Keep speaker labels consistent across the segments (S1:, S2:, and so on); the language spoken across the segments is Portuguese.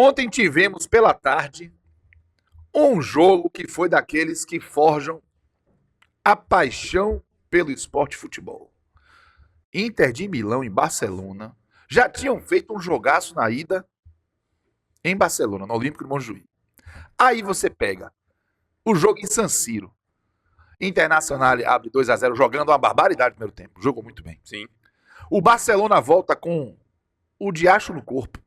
S1: Ontem tivemos pela tarde um jogo que foi daqueles que forjam a paixão pelo esporte futebol. Inter de Milão e Barcelona já tinham feito um jogaço na ida em Barcelona, no Olímpico de Montjuïc. Aí você pega o jogo em San Siro. Internacional abre 2-0, jogando uma barbaridade no primeiro tempo. Jogou muito bem.
S2: Sim.
S1: O Barcelona volta com o diacho no corpo.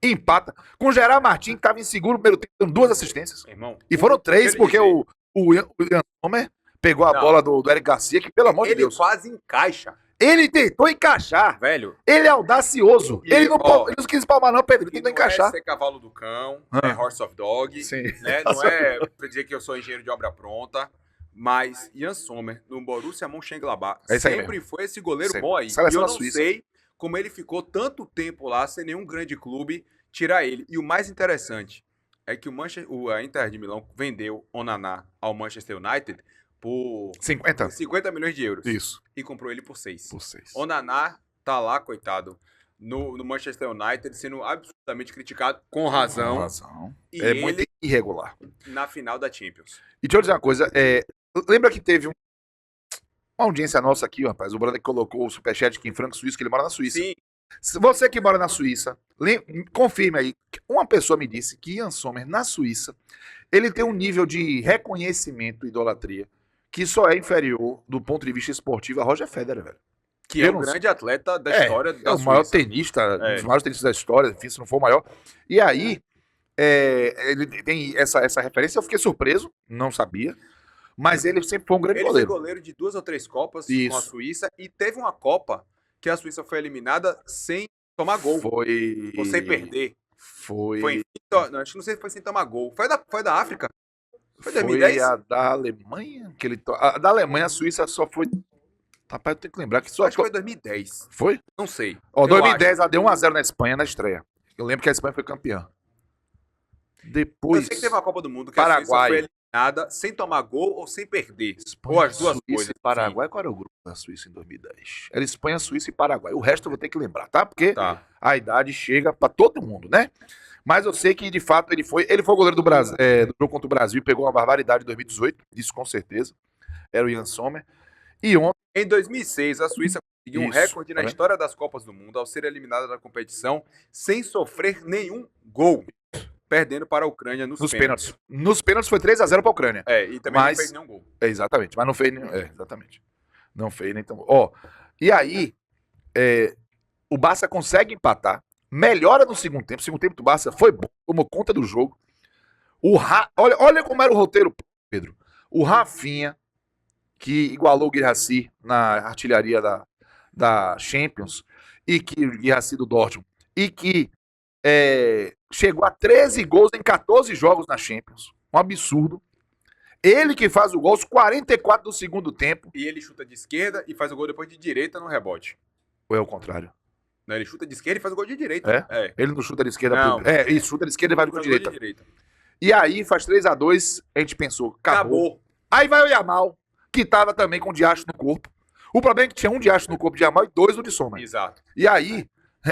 S1: Empata. Com o Gerard Martin, que estava inseguro no primeiro tempo, dando 2 assistências.
S2: Irmão,
S1: E foram 3, porque o Ian Sommer pegou a bola do Eric Garcia, que pelo amor de Deus.
S2: Ele quase encaixa.
S1: Ele tentou encaixar.
S2: Velho.
S1: Ele é audacioso. Ele não quis palmar, não, Pedro. Ele tentou encaixar.
S2: Não é ser cavalo do cão, é horse of dog.
S1: Sim.
S2: Né? Não é pra dizer que eu sou engenheiro de obra pronta. Mas Ian Sommer, no Borussia Mönchengladbach, sempre foi esse goleiro bom aí. E eu não sei como ele ficou tanto tempo lá sem nenhum grande clube tirar ele. E o mais interessante é que a Inter de Milão vendeu Onana ao Manchester United por 50 milhões de euros.
S1: Isso.
S2: E comprou ele por 6.
S1: Por 6.
S2: Onana tá lá, coitado, no Manchester United, sendo absolutamente criticado, com razão.
S1: Com razão.
S2: E
S1: é muito irregular.
S2: Na final da Champions.
S1: E deixa eu dizer uma coisa, lembra que teve uma audiência nossa aqui, rapaz, o brother que colocou o superchat aqui em Franco Suíço, que ele mora na Suíça.
S2: Sim.
S1: Se você que mora na Suíça, confirme aí. Uma pessoa me disse que Ian Sommer, na Suíça, ele tem um nível de reconhecimento e idolatria que só é inferior, do ponto de vista esportivo, a Roger Federer, velho.
S2: Que é um grande atleta da história da Suíça.
S1: É o maior tenista, um dos maiores tenistas da história, enfim, se não for o maior. E aí, ele tem essa referência, eu fiquei surpreso, não sabia. Mas ele sempre foi um grande goleiro.
S2: Ele foi goleiro de 2 ou 3 Copas com a Suíça e teve uma Copa que a Suíça foi eliminada sem tomar gol. Ou sem perder. Não sei se foi sem tomar gol. Foi da África? Foi 2010?
S1: Foi a da Alemanha? A da Alemanha, a Suíça só foi... Rapaz, eu tenho que lembrar que só...
S2: Acho que foi 2010.
S1: Foi?
S2: Não sei.
S1: 2010 ela deu 1-0 na Espanha na estreia. Eu lembro que a Espanha foi campeã. Depois...
S2: Eu sei que teve uma Copa do Mundo que
S1: Paraguai.
S2: A Suíça foi eliminada sem tomar gol ou sem perder.
S1: Espanha,
S2: ou as duas
S1: Suíça
S2: coisas.
S1: E Paraguai, qual era o grupo da Suíça em 2010? Era Espanha, Suíça e Paraguai. O resto eu vou ter que lembrar, tá? Porque a idade chega pra todo mundo, né? Mas eu sei que, de fato, ele foi goleiro do Brasil, do jogo contra o Brasil, pegou uma barbaridade em 2018, isso com certeza. Era o Ian Sommer. E ontem...
S2: Em 2006, a Suíça conseguiu um recorde na história das Copas do Mundo ao ser eliminada da competição sem sofrer nenhum gol, perdendo para a Ucrânia nos pênaltis.
S1: Nos pênaltis foi 3-0 para a Ucrânia.
S2: E também não fez nenhum gol.
S1: Exatamente, mas não fez nenhum... exatamente. Não fez nem tão... E aí, o Barça consegue empatar, melhora no segundo tempo. O segundo tempo do Barça foi bom, tomou conta do jogo. Olha como era o roteiro, Pedro. O Rafinha, que igualou o Guirassy na artilharia da Champions, e que o Guirassy do Dortmund, e que chegou a 13 gols em 14 jogos na Champions. Um absurdo. Ele que faz o gol aos 44 do segundo tempo.
S2: E ele chuta de esquerda e faz o gol depois de direita no rebote.
S1: Ou é o contrário?
S2: Não, ele chuta de esquerda e faz o gol de direita.
S1: Ele não chuta de esquerda.
S2: Não.
S1: Isso, chuta de esquerda e vai de direita. E aí faz 3-2, a gente pensou, acabou. Aí vai o Yamal, que tava também com diacho no corpo. O problema é que tinha um diacho no corpo de Yamal e 2 no de Sommer.
S2: Exato.
S1: E aí,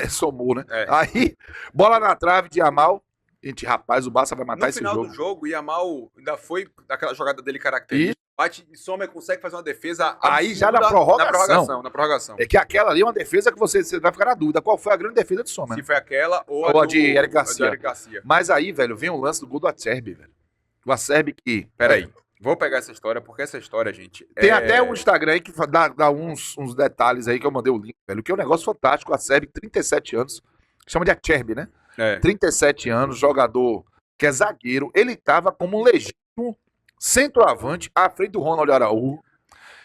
S1: somou, né? Aí, bola na trave de Yamal. Gente, rapaz, o Barça vai matar esse jogo.
S2: No final do jogo, o Yamal ainda foi daquela jogada dele característica. Bate e Sommer consegue fazer uma defesa
S1: aí já na prorrogação.
S2: Na prorrogação.
S1: É que aquela ali é uma defesa que você vai ficar na dúvida. Qual foi a grande defesa de Sommer?
S2: Se foi aquela ou
S1: a de Eric Garcia. Mas aí, velho, vem o lance do gol do Acerbi, velho. O Acerbi que...
S2: Peraí. Vou pegar essa história, porque essa história, gente...
S1: Tem até um Instagram aí que dá uns detalhes aí que eu mandei o link, velho. Que é um negócio fantástico. O Acerbi, 37 anos. Chama de Acerbi, né? 37 anos, jogador que é zagueiro. Ele tava como um legítimo centroavante à frente do Ronald Araújo,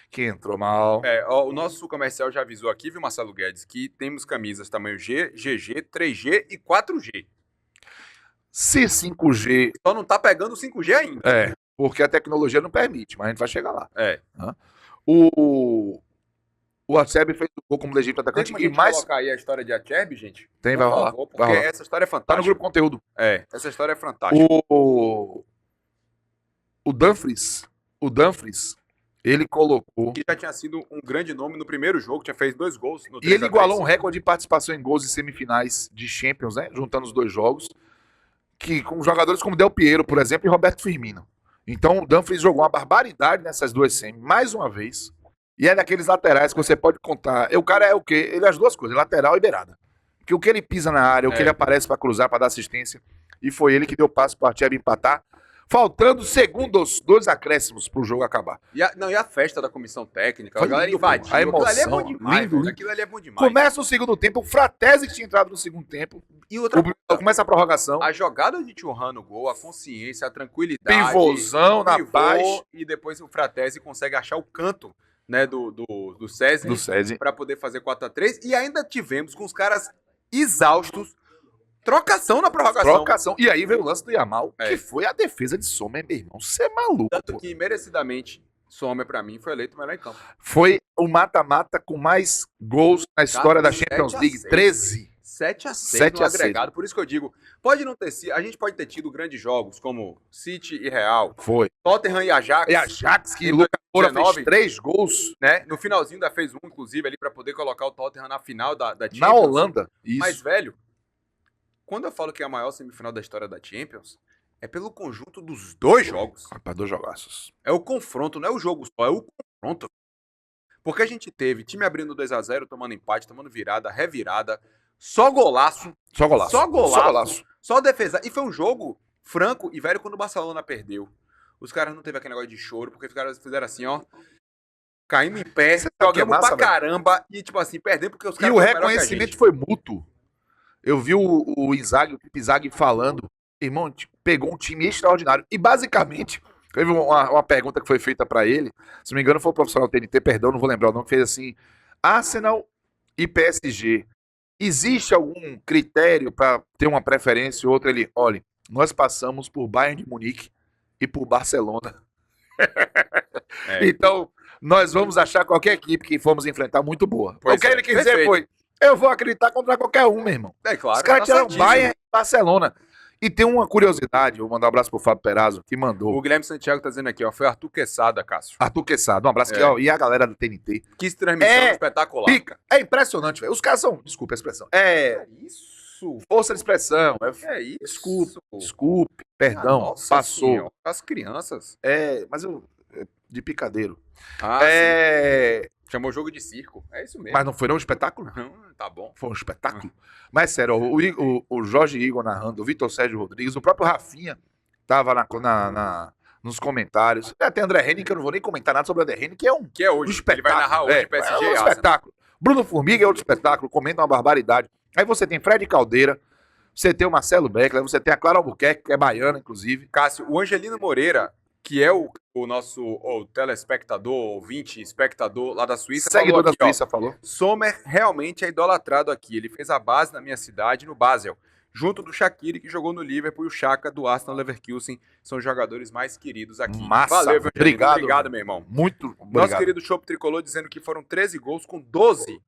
S1: que entrou mal.
S2: O nosso comercial já avisou aqui, viu, Marcelo Guedes, que temos camisas tamanho G, GG, 3G e 4G.
S1: Se 5G...
S2: Só não tá pegando 5G ainda.
S1: Porque a tecnologia não permite, mas a gente vai chegar lá. O Acerbi fez o gol como legítimo atacante.
S2: Tem como colocar aí a história de Acerbi, gente?
S1: Tem, vai rolar.
S2: Porque essa história é fantástica.
S1: Tá no grupo conteúdo.
S2: Essa história é fantástica.
S1: O Dumfries, ele colocou...
S2: Que já tinha sido um grande nome no primeiro jogo, tinha feito 2 gols.
S1: E ele igualou um recorde de participação em gols em semifinais de Champions, né? Juntando os 2 jogos. com jogadores como Del Piero, por exemplo, e Roberto Firmino. Então o Dumfries jogou uma barbaridade nessas duas semis, mais uma vez. E é daqueles laterais que você pode contar. O cara é o quê? Ele é as duas coisas, lateral e beirada. Porque o que ele pisa na área, o que ele aparece para cruzar, para dar assistência. E foi ele que deu passo para a Tchebe empatar. Faltando segundos, 2 acréscimos pro jogo acabar.
S2: E a festa da comissão técnica, a galera invadiu.
S1: A emoção,
S2: aquilo ali é bom demais, lindo. Aquilo ali é bom demais.
S1: Começa o segundo tempo, o Fratesi que tinha entrado no segundo tempo.
S2: E outra
S1: começa a prorrogação.
S2: A jogada de Thuram no gol, a consciência, a tranquilidade.
S1: Pivôzão na paz.
S2: E depois o Fratesi consegue achar o canto, né, do César para poder fazer 4-3. E ainda tivemos com os caras exaustos. Trocação na prorrogação.
S1: E aí veio o lance do Yamal, que foi a defesa de Sommer, meu irmão. Você é maluco.
S2: Tanto que, merecidamente, Sommer, pra mim, foi eleito o melhor em campo.
S1: Foi o mata-mata com mais gols na história da Champions League. 13.
S2: 7-6 no agregado. Por isso que eu digo, pode não ter sido. A gente pode ter tido grandes jogos, como City e Real.
S1: Foi.
S2: Tottenham e Ajax.
S1: E Ajax, que Lucas Moura fez 3 gols.
S2: Né? No finalzinho ainda fez um, inclusive, ali pra poder colocar o Tottenham na final da Champions.
S1: Na Holanda.
S2: Isso. Mas, velho, quando eu falo que é a maior semifinal da história da Champions, é pelo conjunto dos 2 jogos.
S1: Rapaz, 2 jogaços.
S2: É o confronto, não é o jogo só, é o confronto. Porque a gente teve time abrindo 2-0, tomando empate, tomando virada, revirada, só golaço. Só defesa. E foi um jogo franco e velho quando o Barcelona perdeu. Os caras não teve aquele negócio de choro, porque os caras fizeram assim, ó. Caímos em pé, jogamos pra caramba e, tipo assim, perdemos porque os caras.
S1: E o reconhecimento foi mútuo. Eu vi o Inzaghi falando, irmão, pegou um time extraordinário. E basicamente, teve uma pergunta que foi feita pra ele, se não me engano foi o profissional TNT, perdão, não vou lembrar o nome, que fez assim, Arsenal e PSG, existe algum critério pra ter uma preferência ou outra? Ele, olha, nós passamos por Bayern de Munique e por Barcelona. Então, nós vamos achar qualquer equipe que fomos enfrentar muito boa. O que ele quis dizer foi, eu vou acreditar contra qualquer um, meu irmão.
S2: É claro.
S1: Os caras tiraram Bayern e Barcelona. E tem uma curiosidade, vou mandar um abraço pro Fábio Perazzo, que mandou.
S2: O Guilherme Santiago tá dizendo aqui, ó, foi Arthur Quesada, Cássio.
S1: Arthur Quesada, um abraço aqui, ó, e a galera do TNT.
S2: Que transmissão espetacular.
S1: Pica. É impressionante, velho. Os caras são, desculpa a expressão.
S2: Isso.
S1: Força de expressão.
S2: Isso.
S1: Desculpe, perdão, passou.
S2: Senhora, as crianças.
S1: Mas eu, de picadeiro.
S2: Sim. Chamou jogo de circo. É isso mesmo.
S1: Mas não foi um espetáculo?
S2: Não, tá bom.
S1: Foi um espetáculo. Mas sério, o Jorge Igor narrando, o Vitor Sérgio Rodrigues, o próprio Rafinha tava nos comentários. Até André Henning, que eu não vou nem comentar nada sobre o André Henning, que é
S2: que é hoje.
S1: Ele vai narrar
S2: hoje PSG.
S1: É um espetáculo. Bruno Formiga é outro espetáculo, comenta uma barbaridade. Aí você tem Fred Caldeira, você tem o Marcelo Beckler, você tem a Clara Albuquerque, que é baiana, inclusive.
S2: Cássio, o Angelino Moreira, que é o nosso telespectador, ouvinte, espectador lá da Suíça.
S1: Seguidor da Suíça, falou.
S2: Sommer realmente é idolatrado aqui. Ele fez a base na minha cidade, no Basel, junto do Shaqiri, que jogou no Liverpool, e o Xhaka, do Arsenal Leverkusen. São os jogadores mais queridos aqui.
S1: Massa.
S2: Valeu,
S1: obrigado,
S2: meu irmão.
S1: Muito obrigado.
S2: Nosso querido Chopp Tricolor dizendo que foram 13 gols com 12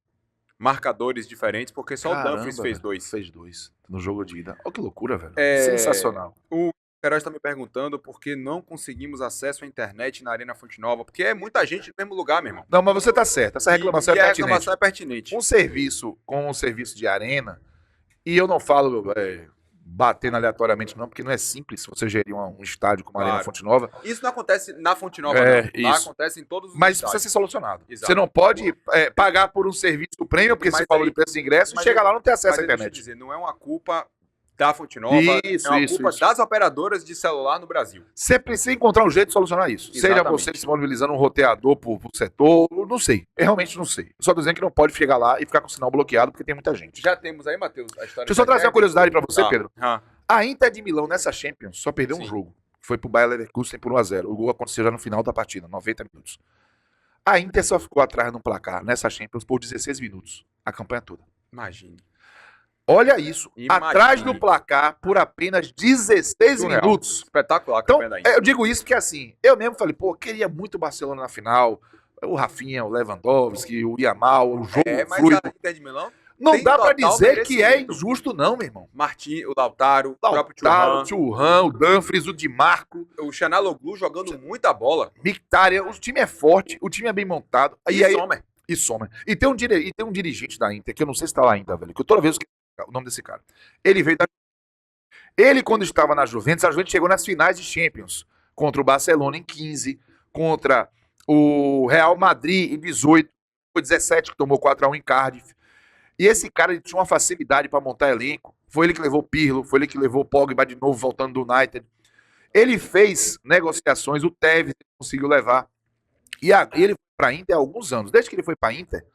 S2: marcadores diferentes, porque só o Dumfries fez 2.
S1: Fez 2 no jogo de ida. Olha que loucura, velho. Sensacional.
S2: O Queiroz está me perguntando por que não conseguimos acesso à internet na Arena Fonte Nova, porque é muita gente no mesmo lugar, meu irmão.
S1: Não, mas você tá certo. Essa reclamação é pertinente.
S2: A reclamação é pertinente.
S1: Com um serviço de arena, e eu não falo batendo aleatoriamente não, porque não é simples você gerir um estádio como a Arena Fonte Nova.
S2: Isso não acontece na Fonte Nova, não. Lá acontece em todos os
S1: Mas
S2: estádios.
S1: precisa ser solucionado.
S2: Exato.
S1: Você não pode pagar por um serviço premium, porque você falou de preço de ingresso, e chega lá e não tem acesso à internet.
S2: Deixa eu dizer, não é uma culpa da Fonte Nova, é uma culpa das operadoras de celular no Brasil.
S1: Você precisa encontrar um jeito de solucionar isso.
S2: Exatamente.
S1: Seja você disponibilizando um roteador por setor, não sei. Eu realmente não sei. Eu só tô dizendo que não pode chegar lá e ficar com o sinal bloqueado, porque tem muita gente.
S2: Já temos aí, Matheus, a história.
S1: Deixa eu só trazer uma curiosidade pra você, Pedro. A Inter de Milão, nessa Champions, só perdeu um jogo. Foi pro Bayer Leverkusen por 1-0. O gol aconteceu já no final da partida, 90 minutos. A Inter só ficou atrás no placar, nessa Champions, por 16 minutos. A campanha toda.
S2: Imagine.
S1: Olha isso, atrás do placar por apenas 16 minutos.
S2: Espetacular a
S1: então,
S2: campanha da Inter.
S1: Eu digo isso porque assim, eu mesmo falei, queria muito o Barcelona na final, o Rafinha, o Lewandowski, o Yamal, o jogo fluido.
S2: Mas a Inter de Milão
S1: não dá pra dizer que é injusto não, meu irmão.
S2: O Lautaro, o próprio
S1: Thuram, o Dumfries, o Di Marco.
S2: O Çalhanoğlu jogando muita bola.
S1: Mkhitaryan, o time é forte, o time é bem montado.
S2: E
S1: Sommer. E tem um dirigente da Inter, que eu não sei se tá lá ainda, velho, que eu toda vez que o nome desse cara. Ele veio da... Ele, quando estava na Juventus, a Juventus chegou nas finais de Champions, contra o Barcelona em 15, contra o Real Madrid em 18, foi 17 que tomou 4-1 em Cardiff. E esse cara ele tinha uma facilidade para montar elenco. Foi ele que levou Pirlo, foi ele que levou Pogba de novo voltando do United. Ele fez negociações, o Tevez conseguiu levar. E ele foi para a Inter há alguns anos. Desde que ele foi para a Inter,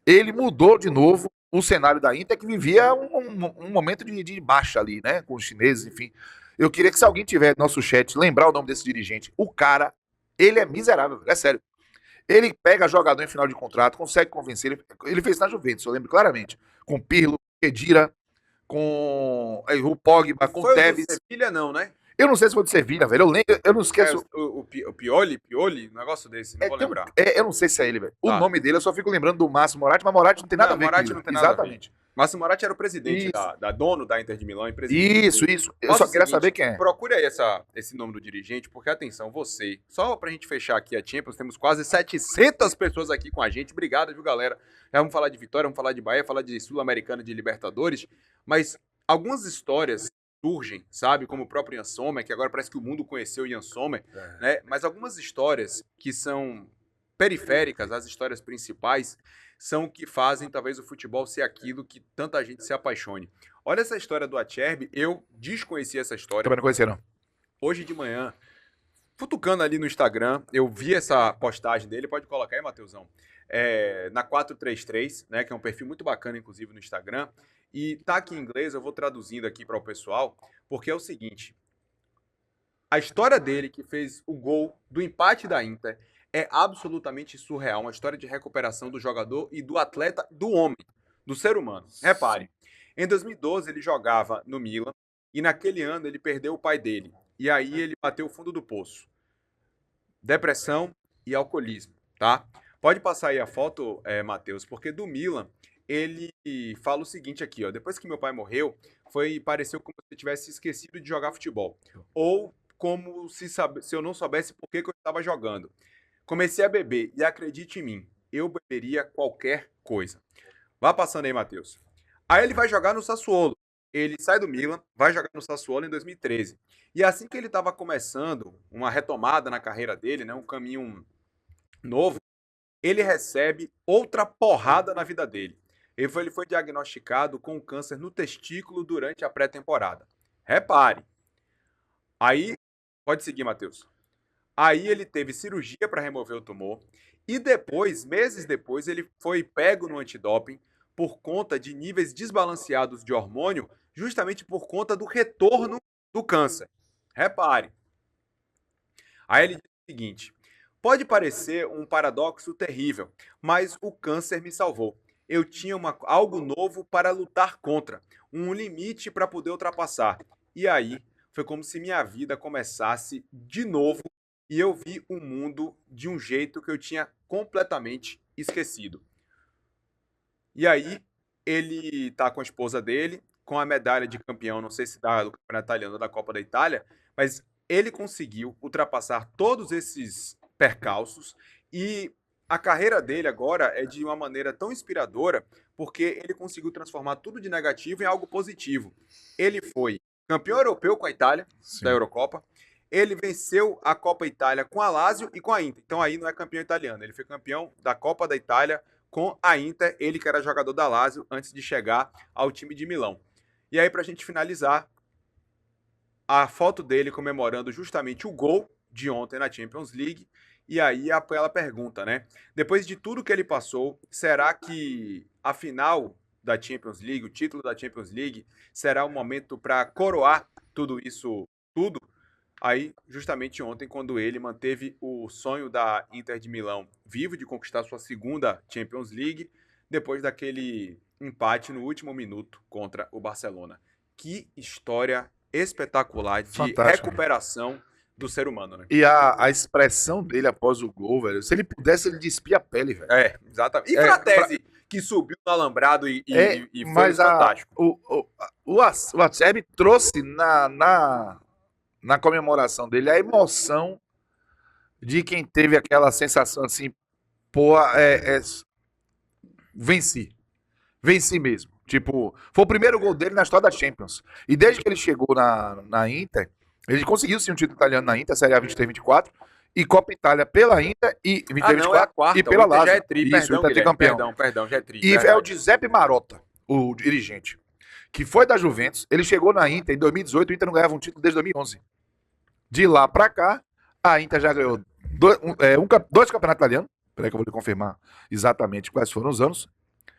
S1: ele mudou de novo o cenário da Inter, que vivia um momento de baixa ali, né? Com os chineses, enfim. Eu queria que, se alguém tiver no nosso chat, lembrar o nome desse dirigente. O cara, ele é miserável, é sério. Ele pega jogador em final de contrato, consegue convencer. Ele fez na Juventus, eu lembro claramente. Com Pirlo, Khedira, com o Pogba, com o Tevez.
S2: Foi o Sevilha não, né?
S1: Eu não sei se foi de Sevilha, velho. Eu não esqueço.
S2: O Pioli, um negócio desse, não vou lembrar.
S1: Eu não sei se é ele, velho. O nome dele, eu só fico lembrando do Márcio Moratti, mas Moratti não tem nada a ver com
S2: Moratti não tem nada
S1: Exatamente.
S2: A ver. Márcio Moratti era o presidente, dono da Inter de Milão e presidente.
S1: Isso. Eu só queria saber quem é.
S2: Procure aí esse nome do dirigente, porque, atenção, você, só pra gente fechar aqui a Champions, temos quase 700 pessoas aqui com a gente. Obrigado, viu, galera? Já vamos falar de Vitória, vamos falar de Bahia, falar de Sul-Americana, de Libertadores, mas algumas histórias surgem, sabe? Como o próprio Yann Sommer, que agora parece que o mundo conheceu o Yann Sommer, né? Mas algumas histórias que são periféricas, as histórias principais, são o que fazem talvez o futebol ser aquilo que tanta gente se apaixone. Olha essa história do Acerbi, eu desconhecia essa história.
S1: Também não conhecia, não.
S2: Hoje de manhã, futucando ali no Instagram, eu vi essa postagem dele, pode colocar aí, Matheusão, na 433, né, que é um perfil muito bacana, inclusive, no Instagram, e tá aqui em inglês, eu vou traduzindo aqui para o pessoal, porque é o seguinte, a história dele, que fez o gol do empate da Inter, é absolutamente surreal, uma história de recuperação do jogador e do atleta, do homem, do ser humano. Repare, em 2012 ele jogava no Milan e naquele ano ele perdeu o pai dele. E aí ele bateu o fundo do poço. Depressão e alcoolismo, tá? Pode passar aí a foto, Matheus, porque do Milan ele fala o seguinte aqui, ó. Depois que meu pai morreu, pareceu como se eu tivesse esquecido de jogar futebol. Ou como se eu não soubesse por que eu estava jogando. Comecei a beber e acredite em mim, eu beberia qualquer coisa. Vá passando aí, Matheus. Aí ele vai jogar no Sassuolo. Ele sai do Milan, vai jogar no Sassuolo em 2013. E assim que ele estava começando uma retomada na carreira dele, né, um caminho novo, ele recebe outra porrada na vida dele. Ele foi diagnosticado com câncer no testículo durante a pré-temporada. Repare. Aí, pode seguir, Matheus. Aí ele teve cirurgia para remover o tumor e depois, meses depois, ele foi pego no antidoping por conta de níveis desbalanceados de hormônio, justamente por conta do retorno do câncer. Repare. Aí ele diz o seguinte, pode parecer um paradoxo terrível, mas o câncer me salvou. Eu tinha algo novo para lutar contra, um limite para poder ultrapassar. E aí foi como se minha vida começasse de novo e eu vi o mundo de um jeito que eu tinha completamente esquecido. E aí, ele tá com a esposa dele, com a medalha de campeão, não sei se do Campeonato Italiano ou da Copa da Itália, mas ele conseguiu ultrapassar todos esses percalços e a carreira dele agora é de uma maneira tão inspiradora porque ele conseguiu transformar tudo de negativo em algo positivo. Ele foi campeão europeu com a Itália, da Eurocopa. Ele venceu a Copa Itália com a Lazio e com a Inter. Então aí não é campeão italiano. Ele foi campeão da Copa da Itália com a Inter. Ele que era jogador da Lazio antes de chegar ao time de Milão. E aí, pra gente finalizar, a foto dele comemorando justamente o gol de ontem na Champions League. E aí aquela pergunta, né? Depois de tudo que ele passou, será que a final da Champions League, o título da Champions League, será o momento para coroar tudo isso, tudo? Aí, justamente ontem, quando ele manteve o sonho da Inter de Milão vivo de conquistar sua segunda Champions League, depois daquele empate no último minuto contra o Barcelona. Que história espetacular de recuperação do ser humano, né?
S1: E a expressão dele após o gol, velho, se ele pudesse, ele despia a pele, velho.
S2: Exatamente. E Fratesi, que subiu no alambrado e foi fantástico.
S1: O Acerbi trouxe na comemoração dele a emoção de quem teve aquela sensação assim, pô, venci mesmo. Tipo, foi o primeiro gol dele na história da Champions. E desde que ele chegou na Inter, ele conseguiu sim um título italiano na Inter, Série A 23-24, e Copa Itália pela Inter e 23-24 e pela Lazio.
S2: Já é tri,
S1: isso,
S2: perdão,
S1: ele tá campeão.
S2: Perdão, já é tri.
S1: E é o Giuseppe Marotta, o dirigente, que foi da Juventus. Ele chegou na Inter em 2018, o Inter não ganhava um título desde 2011. De lá pra cá, a Inter já ganhou dois campeonatos italianos. Peraí que eu vou lhe confirmar exatamente quais foram os anos.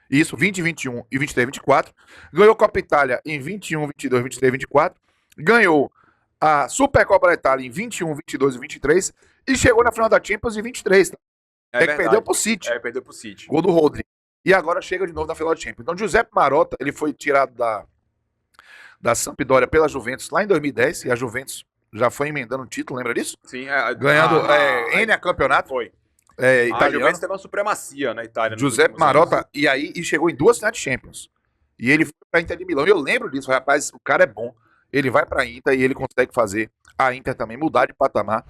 S1: Isso, 20, 21 e 23, 24. Ganhou Copa Itália em 21, 22, 23, 24. Ganhou a Supercopa da Itália em 21, 22 e 23. E chegou na final da Champions em 23.
S2: Que
S1: perdeu pro City.
S2: Perdeu pro City.
S1: Gol do Rodri. E agora chega de novo na final da Champions. Então, Giuseppe Marotta, ele foi tirado da Sampdoria pela Juventus lá em 2010. E a Juventus já foi emendando o título, lembra disso?
S2: Sim.
S1: Ganhando N campeonato.
S2: Foi.
S1: A
S2: Juventus teve uma supremacia na Itália.
S1: Giuseppe Marotta, e chegou em 2 finais de Champions. E ele foi pra Inter de Milão. E eu lembro disso, rapaz, o cara é bom. Ele vai pra Inter e ele consegue fazer a Inter também mudar de patamar.